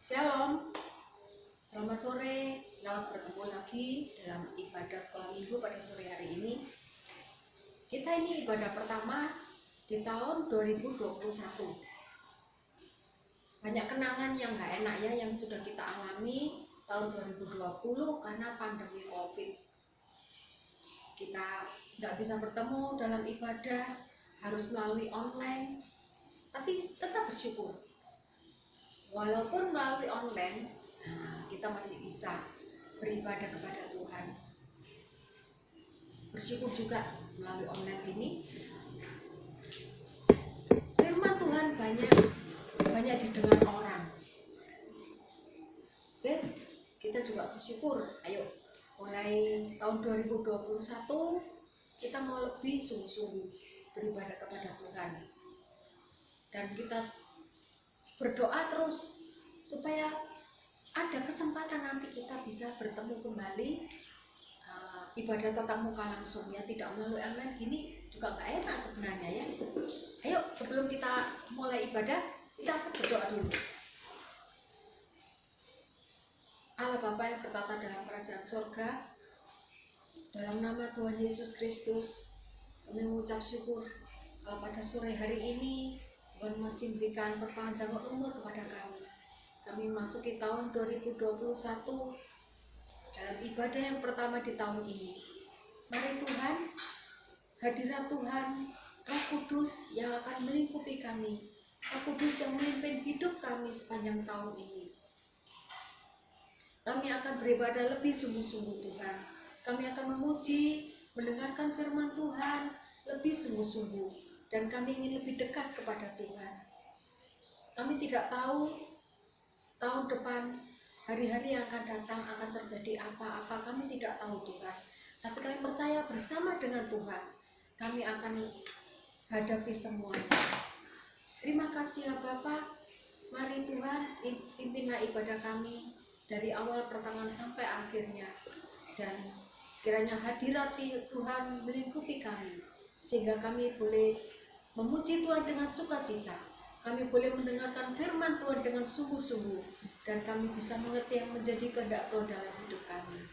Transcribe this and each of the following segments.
Shalom, selamat sore, selamat bertemu lagi dalam ibadah sekolah minggu pada sore hari ini. Kita ini ibadah pertama di tahun 2021. Banyak kenangan yang gak enak ya yang sudah kita alami tahun 2020 karena pandemi COVID. Kita gak bisa bertemu dalam ibadah, harus melalui online, tapi tetap bersyukur. Walaupun melalui online, kita masih bisa beribadah kepada Tuhan. Bersyukur juga melalui online ini. Firman Tuhan banyak didengar orang. Oke, kita juga bersyukur. Ayo, mulai tahun 2021 kita mau lebih sungguh-sungguh beribadah kepada Tuhan. Dan kita berdoa terus supaya ada kesempatan nanti kita bisa bertemu kembali, ibadah tatap muka langsung ya, tidak melalui online gini juga gak enak sebenarnya ya. Ayo sebelum kita mulai ibadah kita akan berdoa dulu. Allah Bapa yang bertata dalam kerajaan surga, dalam nama Tuhan Yesus Kristus kami mengucap syukur kalau pada sore hari ini Tuhan masih memberikan perpanjangan umur kepada kami. Kami memasuki tahun 2021 dalam ibadah yang pertama di tahun ini. Mari Tuhan, hadirat Tuhan, Roh Kudus yang akan melingkupi kami, Roh Kudus yang memimpin hidup kami sepanjang tahun ini. Kami akan beribadah lebih sungguh-sungguh Tuhan. Kami akan memuji, mendengarkan firman Tuhan lebih sungguh-sungguh, dan kami ingin lebih dekat kepada Tuhan. Kami tidak tahu tahun depan, hari-hari yang akan datang akan terjadi apa-apa, kami tidak tahu Tuhan. Tapi kami percaya bersama dengan Tuhan, kami akan hadapi semuanya. Terima kasih ya Bapa. Mari Tuhan, pimpinlah ibadah kami dari awal pertengahan sampai akhirnya. Dan kiranya hadirat Tuhan melingkupi kami, sehingga kami boleh memuji Tuhan dengan sukacita. Kami boleh mendengarkan firman Tuhan dengan sungguh-sungguh, dan kami bisa mengerti yang menjadi kehendak Tuhan dalam hidup kami.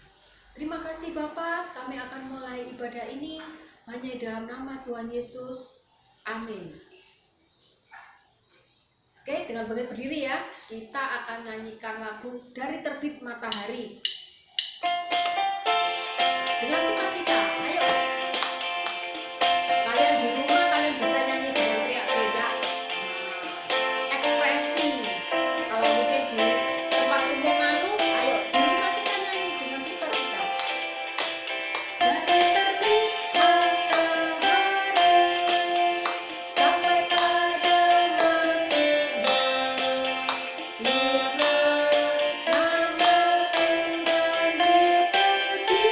Terima kasih Bapa, kami akan mulai ibadah ini hanya dalam nama Tuhan Yesus. Amin. Oke, dengan boleh berdiri ya, kita akan nyanyikan lagu Dari Terbit Matahari dengan sukacita. Ayo. Kalian di rumah kalian bisa nyanyi dengan teriak-teriak. Ekspresi. Kalau mungkin di tempat umum malu, ayo di rumah kita nyanyi dengan sukacita. Dari terbit matahari sampai pada masunya, biarlah nama Tuhan dipuji.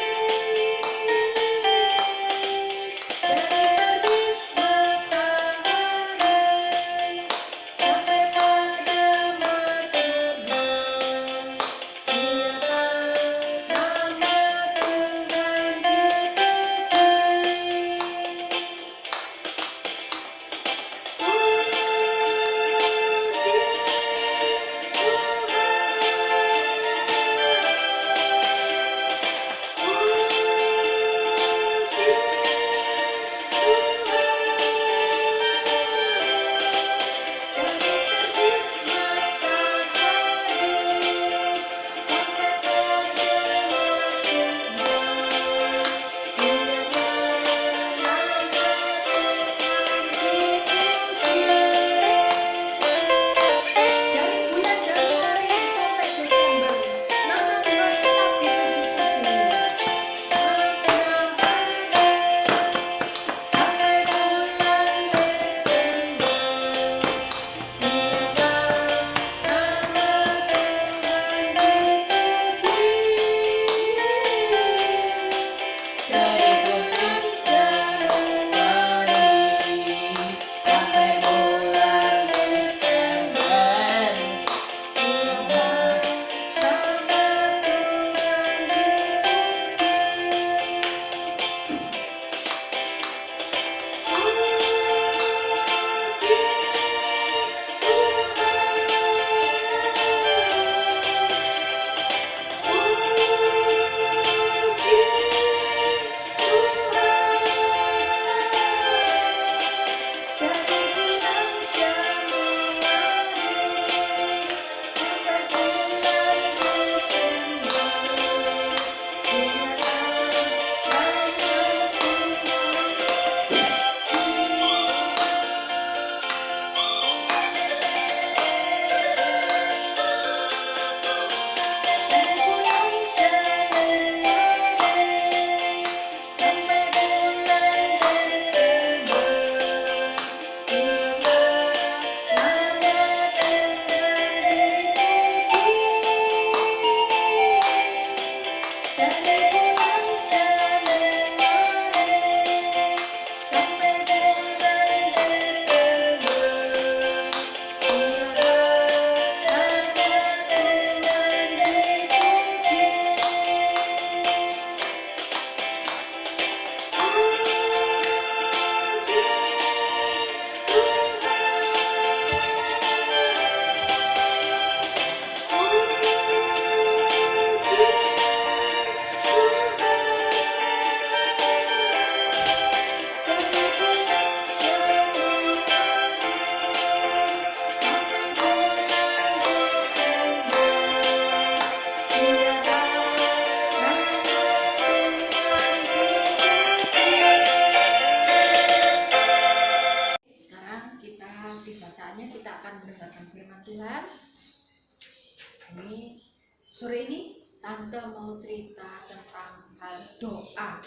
ini sore ini Tante mau cerita tentang hal doa.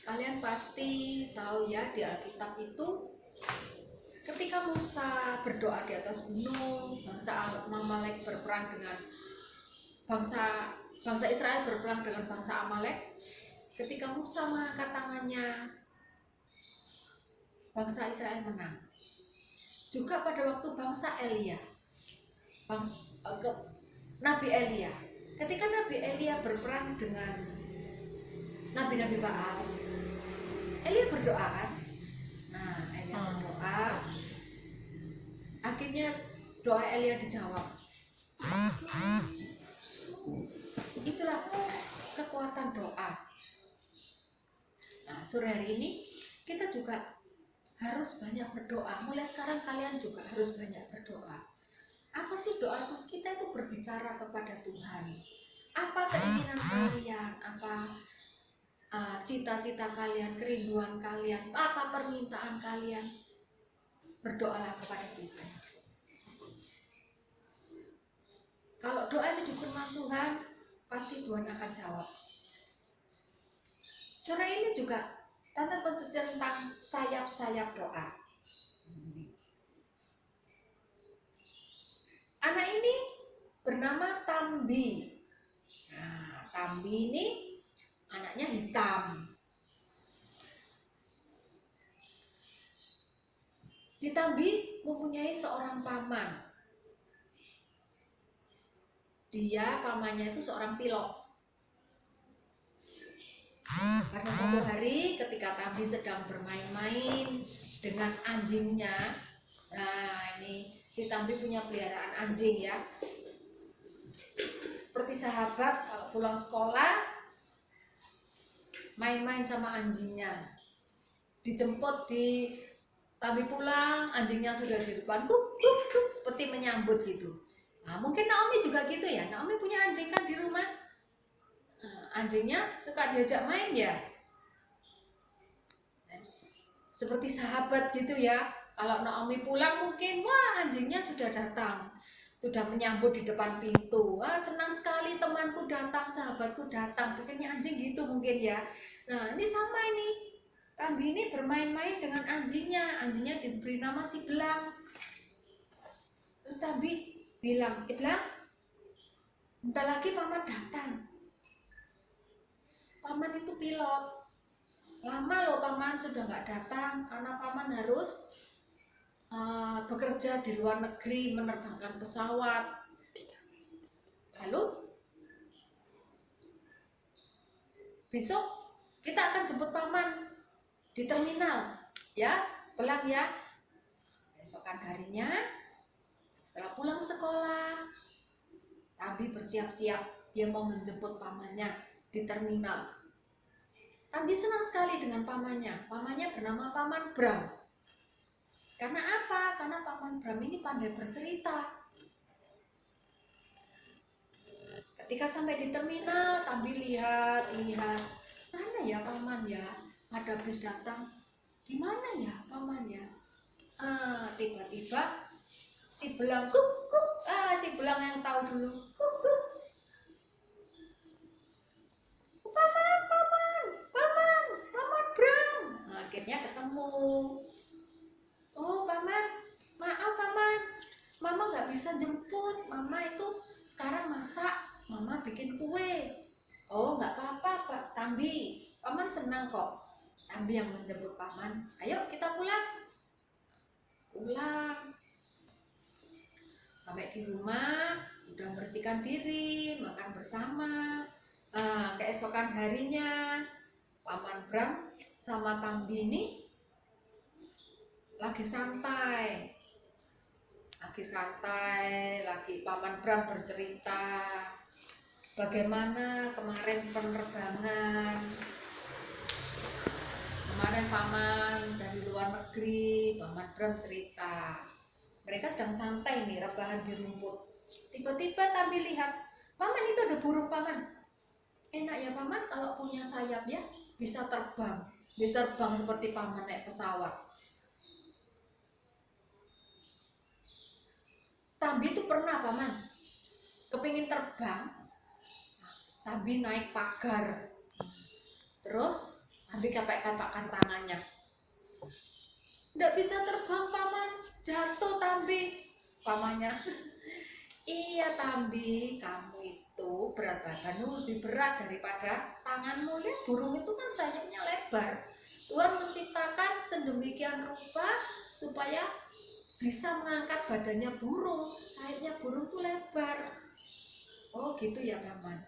Kalian pasti tahu ya, di Alkitab itu ketika Musa berdoa di atas gunung, bangsa Amalek berperang dengan bangsa Israel berperang dengan bangsa Amalek. Ketika Musa mengangkat tangannya, bangsa Israel menang. Juga pada waktu Nabi Elia, ketika Nabi Elia berperang dengan nabi-nabi Baal, Elia berdoa kan? Nah, Elia berdoa, akhirnya doa Elia dijawab. Itulah kekuatan doa. Nah, sore hari ini kita juga harus banyak berdoa. Mulai sekarang kalian juga harus banyak berdoa. Apa sih doa kita itu? Berbicara kepada Tuhan. Apa keinginan kalian? Apa cita-cita kalian, kerinduan kalian, apa permintaan kalian? Berdoalah kepada Tuhan. Kalau doa itu diberikan Tuhan, pasti Tuhan akan jawab. Sore ini juga Tante bercerita tentang sayap-sayap doa. Anak ini bernama Tambi. Nah, Tambi ini anaknya hitam. Si Tambi mempunyai seorang paman. Pamannya itu seorang pilot. Pada suatu hari ketika Tambi sedang bermain-main dengan anjingnya. Nah, ini si Tambi punya peliharaan anjing ya. Seperti sahabat kalau pulang sekolah main-main sama anjingnya. Dijemput di Tambi pulang, anjingnya sudah di depan, seperti menyambut gitu. Nah, mungkin Naomi juga gitu ya. Naomi punya anjing kan di rumah. Nah, anjingnya suka diajak main ya. Seperti sahabat gitu ya. Kalau Naomi pulang mungkin, wah anjingnya sudah datang. Sudah menyambut di depan pintu. Wah, senang sekali temanku datang, sahabatku datang. Pikirnya anjing gitu mungkin ya. Nah, ini sama ini. Tambi ini bermain-main dengan anjingnya. Anjingnya diberi nama si Belang. Terus Tambi bilang, Belang, bentar lagi paman datang. Paman itu pilot. Lama loh paman sudah nggak datang, karena paman harus bekerja di luar negeri, menerbangkan pesawat. Lalu besok kita akan jemput paman di terminal ya, Belang ya. Besokan harinya setelah pulang sekolah, Tambi bersiap-siap, dia mau menjemput pamannya di terminal. Tambi senang sekali dengan pamannya. Pamannya bernama Paman Bram. Karena apa? Karena Paman Bram ini pandai bercerita. Ketika sampai di terminal, Tambi lihat, mana ya paman ya? Ada bis datang. Di mana ya paman ya? Tiba-tiba si Belang si Belang yang tahu dulu. Paman Bram. Nah, akhirnya ketemu. Oh paman, maaf paman, mama nggak bisa jemput. Mama itu sekarang masak, mama bikin kue. Oh nggak apa-apa Pak Tambi, paman senang kok. Tambi yang menjemput paman. Ayo kita pulang. Sampai di rumah udah membersihkan diri, makan bersama. Keesokan harinya Paman Bram sama Tambi ini lagi santai, lagi Paman Bram bercerita bagaimana kemarin penerbangan. Kemarin paman dari luar negeri, Paman Bram cerita. Mereka sedang santai nih, rebahan di rumput. Tiba-tiba Tambi lihat, paman itu ada burung paman. Enak ya paman kalau punya sayap ya, bisa terbang seperti paman naik pesawat. Tambi itu pernah paman kepingin terbang, Tambi naik pagar, terus Tambi kapak-kapakkan tangannya, nggak bisa terbang paman, jatuh Tambi. Pamannya, iya Tambi, kamu itu berat badanmu lebih berat daripada tanganmu. Lihat burung itu kan sayapnya lebar. Tuhan menciptakan sedemikian rupa supaya bisa mengangkat badannya burung. Sayapnya burung tuh lebar. Oh gitu ya paman.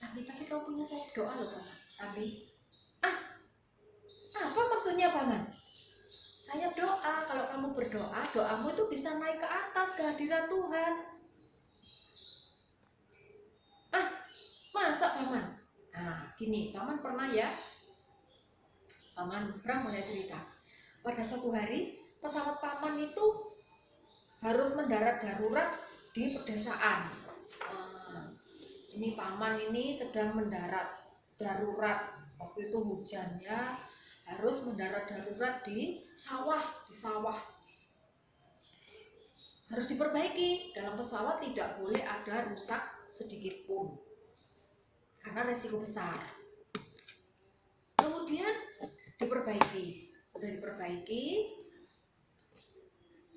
Tapi kamu punya sayap doa loh paman. Tambi, apa maksudnya paman? Sayap doa. Kalau kamu berdoa, doamu itu bisa naik ke atas ke hadirat Tuhan. Masa paman? Nah gini, paman pernah ya, paman pernah mulai cerita. Pada suatu hari pesawat paman itu harus mendarat darurat di pedesaan. Ini paman ini sedang mendarat darurat. Waktu itu hujannya, harus mendarat darurat di sawah. Harus diperbaiki. Dalam pesawat tidak boleh ada rusak sedikit pun, karena resiko besar. Kemudian diperbaiki,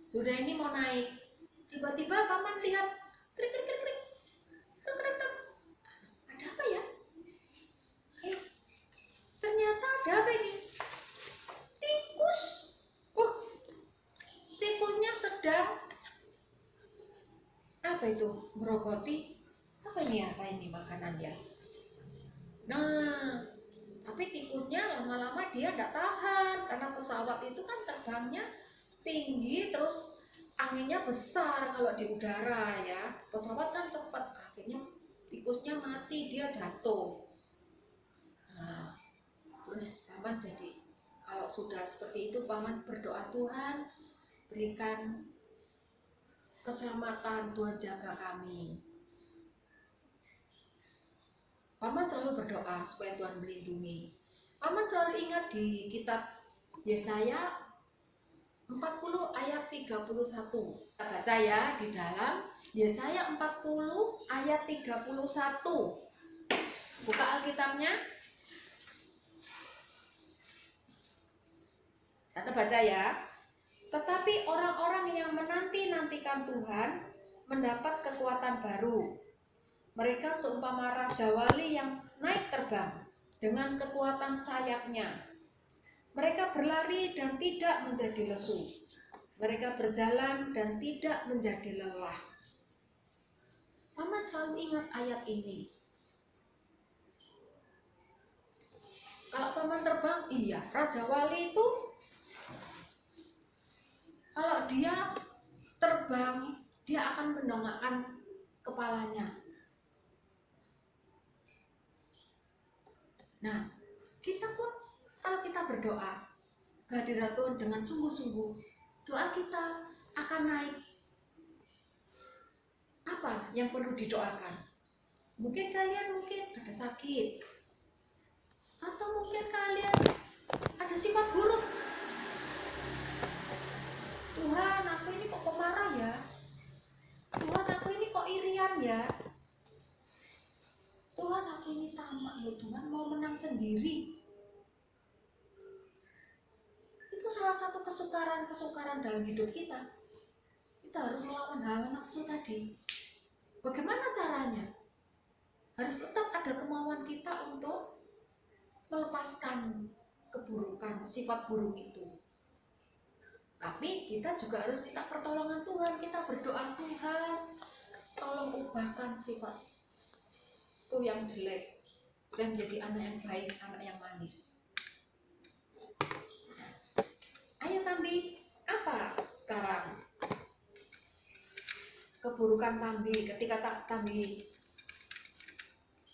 sudah ini mau naik, tiba-tiba paman lihat krik, ada apa ya? Ternyata ada apa ini? Tikus. Tikusnya sedang apa itu? Merogoti. Apa ini makanannya? Nah, tapi tikusnya lama-lama dia tidak tahan, karena pesawat itu kan terbangnya tinggi, terus anginnya besar kalau di udara ya. Pesawat kan cepat, akhirnya tikusnya mati, dia jatuh. Nah, terus paman jadi kalau sudah seperti itu paman berdoa, Tuhan berikan keselamatan, Tuhan jaga kami. Paman selalu berdoa supaya Tuhan melindungi. Paman selalu ingat di kitab Yesaya 40 ayat 31. Kita baca ya di dalam Yesaya 40 ayat 31. Buka Alkitabnya. Kita baca ya. Tetapi orang-orang yang menanti-nantikan Tuhan mendapat kekuatan baru. Mereka seumpama raja wali yang naik terbang dengan kekuatan sayapnya. Mereka berlari dan tidak menjadi lesu. Mereka berjalan dan tidak menjadi lelah. Paman selalu ingat ayat ini. Kalau paman terbang, iya, raja wali itu kalau dia terbang, dia akan mendongakkan kepalanya. Nah, kita pun kalau kita berdoa ke hadirat Tuhan dengan sungguh-sungguh, doa kita akan naik. Apa yang perlu didoakan? Mungkin kalian ada sakit, atau mungkin kalian ada sifat buruk. Tuhan, aku ini kok pemarah ya? Tuhan, aku ini kok irian ya? Tuhan, aku ini tamak loh, Tuhan mau menang sendiri. Itu salah satu kesukaran dalam hidup kita. Kita harus melawan hawa nafsu tadi. Bagaimana caranya? Harus tetap ada kemauan kita untuk melepaskan keburukan, sifat buruk itu. Tapi kita juga harus minta pertolongan Tuhan. Kita berdoa, Tuhan, tolong ubahkan sifatku yang jelek dan jadi anak yang baik, anak yang manis. Ayo Tambi, apa sekarang keburukan Tambi? Ketika Tambi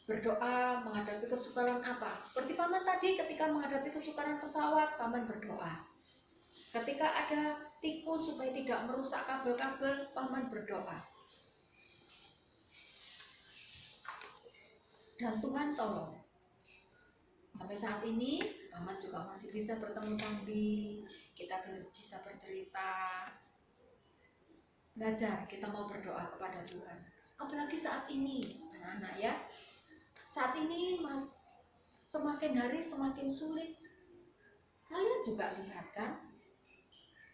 berdoa menghadapi kesukaran apa? Seperti paman tadi, ketika menghadapi kesukaran pesawat, paman berdoa. Ketika ada tikus supaya tidak merusak kabel-kabel, paman berdoa. Dan Tuhan tolong. Sampai saat ini, paman juga masih bisa bertemu Tambi. Kita bisa bercerita. Belajar kita mau berdoa kepada Tuhan. Apalagi saat ini, anak-anak ya. Saat ini semakin hari semakin sulit. Kalian juga lihat kan?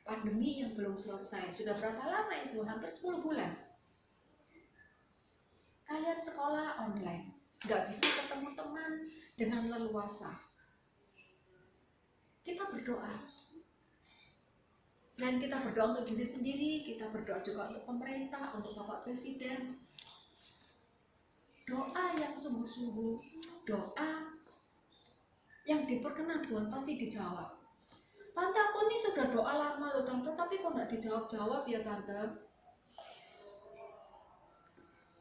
Pandemi yang belum selesai. Sudah berapa lama itu? Hampir 10 bulan. Kalian sekolah online. Nggak bisa ketemu teman dengan leluasa. Kita berdoa. Selain kita berdoa untuk diri sendiri, kita berdoa juga untuk pemerintah, untuk Bapak Presiden. Doa yang sungguh-sungguh, doa yang diperkenan Tuhan pasti dijawab. Tante, aku ini sudah doa lama loh Tante, tapi kok nggak dijawab-jawab ya Tante?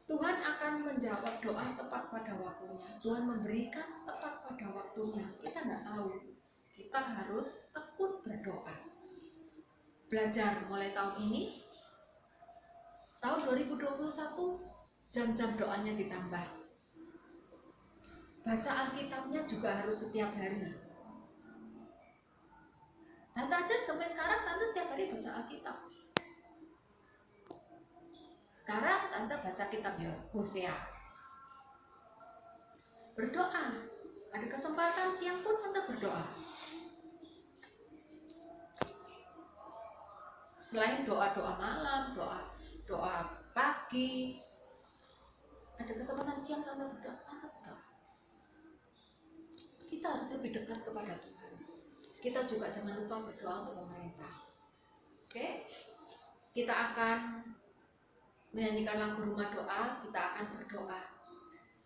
Tuhan akan menjawab doa tepat pada waktunya. Tuhan memberikan tepat pada waktunya. Kita nggak tahu. Kita harus tekun berdoa. Belajar mulai tahun ini, tahun 2021, jam-jam doanya ditambah. Baca Alkitabnya juga harus setiap hari. Tante aja sampai sekarang Tante setiap hari baca Alkitab. Sekarang Tante baca kitab Hosea. Berdoa. Ada kesempatan siang pun Tante berdoa. Selain doa-doa malam, doa pagi, ada kesempatan siang Tante berdoa. Kita harus lebih dekat kepada Tuhan. Kita juga jangan lupa berdoa untuk pemerintah. Oke? Kita akan menyanyikan lagu Rumah Doa, kita akan berdoa.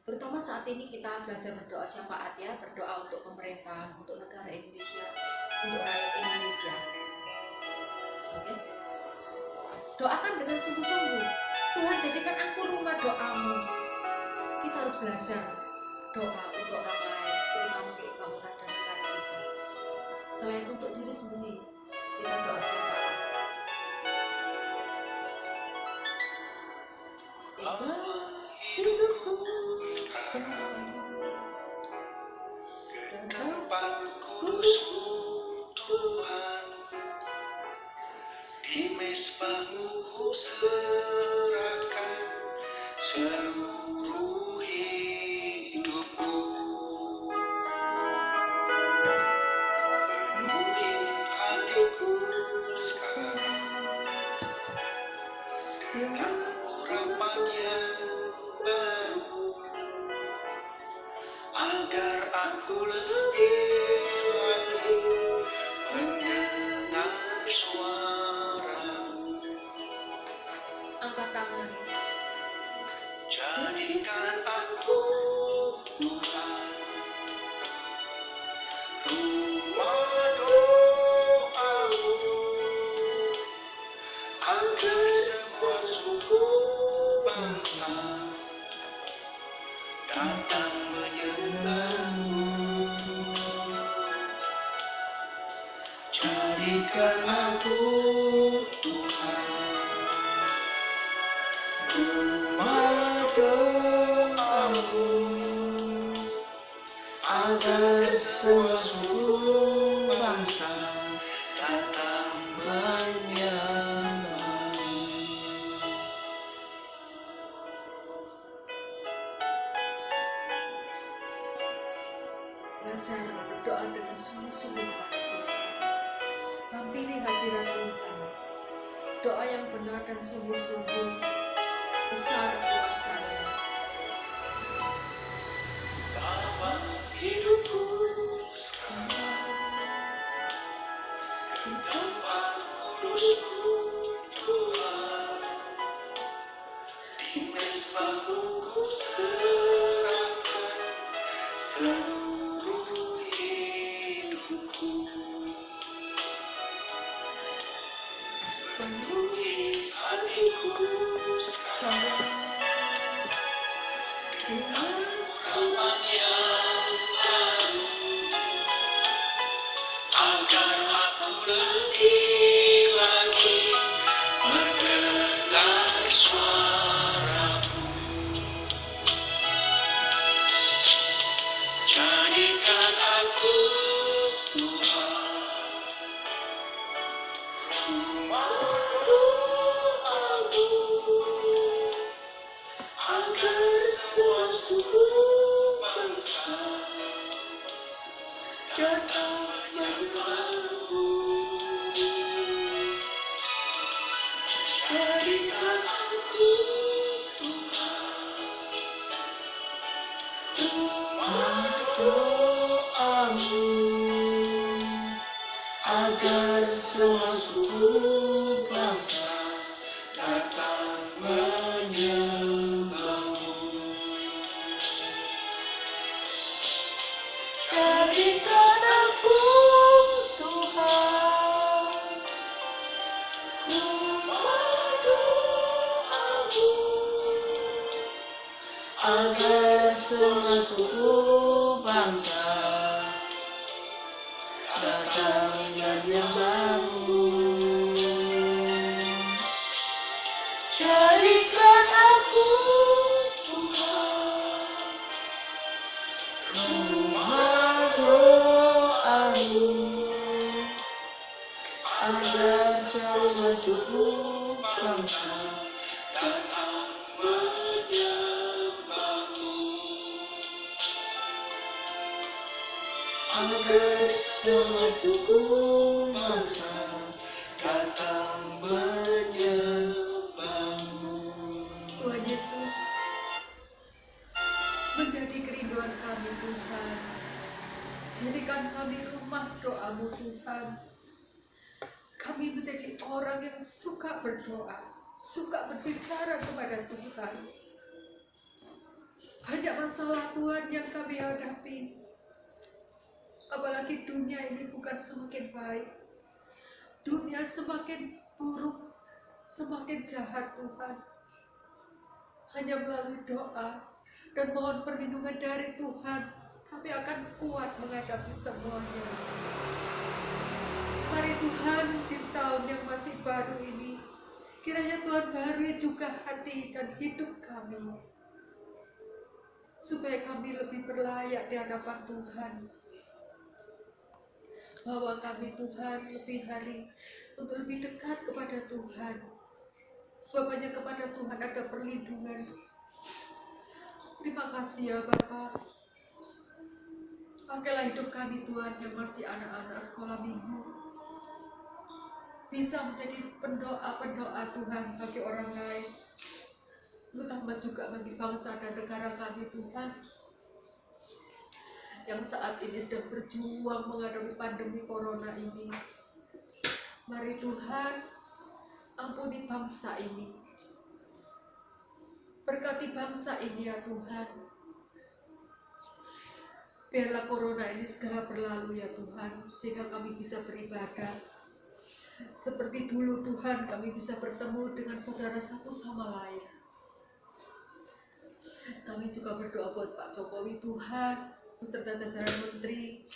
Terutama saat ini kita belajar berdoa syafaat ya, berdoa untuk pemerintah, untuk negara Indonesia, untuk rakyat Indonesia. Oke? Doakan dengan sungguh-sungguh. Tuhan jadikan aku rumah doamu. Kita harus belajar doa untuk orang lain, terutama untuk bangsa dan negara kita. Selain untuk diri sendiri, kita doa syafaat. Hidupku sekarang ke tempat kudus-Mu Tuhan, di mezbah-Mu ku serahkan seluruh hidupku. Penuhi hatiku sekarang dengan urapan yang baru, agar aku lebih lagi mendengar suara-Mu. Angkat tangan. Jadikan aku Tuhan rumah doa-Mu, agar semua suku bangsa datang menyembah-Mu. Jadikan aku Tuhan rumah doa-Mu, agar semua suku bangsa datang menyembah-Mu. Belajar berdoa dengan sungguh-sungguh kepada Tuhan. Hampiri hadirat Tuhan. Doa yang benar dan sungguh-sungguh besar kuasanya. Bapa, hidupku sekarang ke tempat kudus-Mu Tuhan, di mezbah-Mu ku serahkan seluruh hidupku. Penuhi hatiku sekarang dengan urapan yang baru, agar aku lebih lagi mendengar suara-Mu. suku bangsa datang menyembahmu. Jadikan aku rumah doamu, agar semua suku bangsa datang menyembahmu. Jadikan aku Tuhan rumah doamu, agar semua suku bangsa datang menyembahmu. Jadikan aku Tuhan rumah doamu, agar semua suku bangsa datang menyembahmu. Agar semua suku bangsa datang menyembahmu. Tuhan Yesus, menjadi kerinduan kami Tuhan. Jadikan kami rumah doamu Tuhan. Kami menjadi orang yang suka berdoa, suka berbicara kepada Tuhan. Banyak masalah Tuhan yang kami hadapi. Apalagi dunia ini bukan semakin baik. Dunia semakin buruk, semakin jahat Tuhan. Hanya melalui doa dan mohon perlindungan dari Tuhan, kami akan kuat menghadapi semuanya. Mari Tuhan, di tahun yang masih baru ini, kiranya Tuhan barui juga hati dan hidup kami, supaya kami lebih berlayak di hadapan Tuhan. Bawa kami Tuhan lebih hari untuk lebih dekat kepada Tuhan. Sebab hanya kepada Tuhan ada perlindungan. Terima kasih ya Bapa. Pakailah hidup kami Tuhan yang masih anak-anak sekolah minggu, bisa menjadi pendoa-pendoa Tuhan bagi orang lain, terutama juga bagi bangsa dan negara kami Tuhan, yang saat ini sedang berjuang menghadapi pandemi corona ini. Mari Tuhan, ampuni bangsa ini. Berkati bangsa ini ya Tuhan. Biarlah corona ini segera berlalu ya Tuhan, sehingga kami bisa beribadah. Seperti dulu Tuhan, kami bisa bertemu dengan saudara satu sama lain. Kami juga berdoa buat Pak Jokowi Tuhan, beserta jajaran menteri,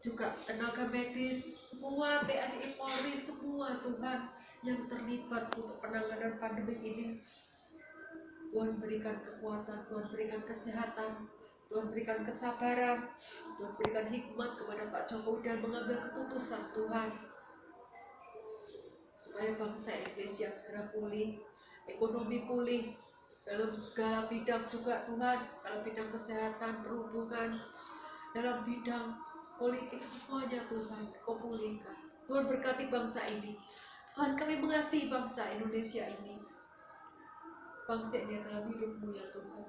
juga tenaga medis, semua TNI Polri, semua Tuhan yang terlibat untuk penanganan pandemi ini. Tuhan berikan kekuatan, Tuhan berikan kesehatan, Tuhan berikan kesabaran, Tuhan berikan hikmat kepada Pak Jokowi dan mengambil keputusan Tuhan, supaya bangsa Indonesia segera pulih, ekonomi pulih, dalam segala bidang juga Tuhan, dalam bidang kesehatan, perhubungan, dalam bidang politik, semuanya Tuhan Kau pulihkan. Tuhan berkati bangsa ini. Tuhan, kami mengasihi bangsa Indonesia ini. Bangsa ini adalah milik-Mu ya Tuhan.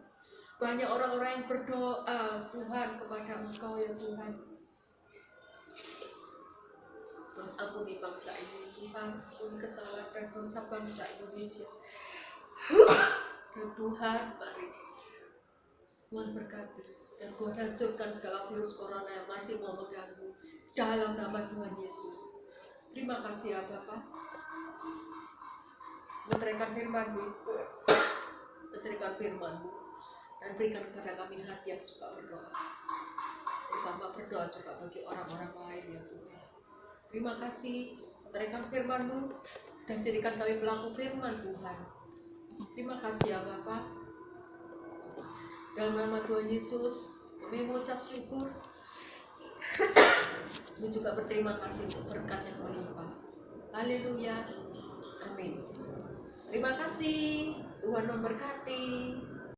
Banyak orang-orang yang berdoa Tuhan kepada Engkau ya Tuhan. Tuhan, ampuni bangsa ini Tuhan, ampuni kesalahan dan dosa bangsa Indonesia. Dan Tuhan, mari Tuhan berkati dan Tuhan hancurkan segala virus corona yang masih mau mengganggu dalam nama Tuhan Yesus. Terima kasih ya Bapa. Menerangkan firman-Mu, menerangkan firman-Mu, dan berikan kepada kami hati yang suka berdoa, terutama berdoa juga bagi orang-orang lain ya Tuhan. Terima kasih, menerangkan firman-Mu, dan jadikan kami pelaku firman Tuhan. Terima kasih ya Bapa. Dalam nama Tuhan Yesus, kami mengucap syukur. Kami juga berterima kasih untuk berkat yang melimpah. Haleluya. Amin. Terima kasih. Tuhan memberkati.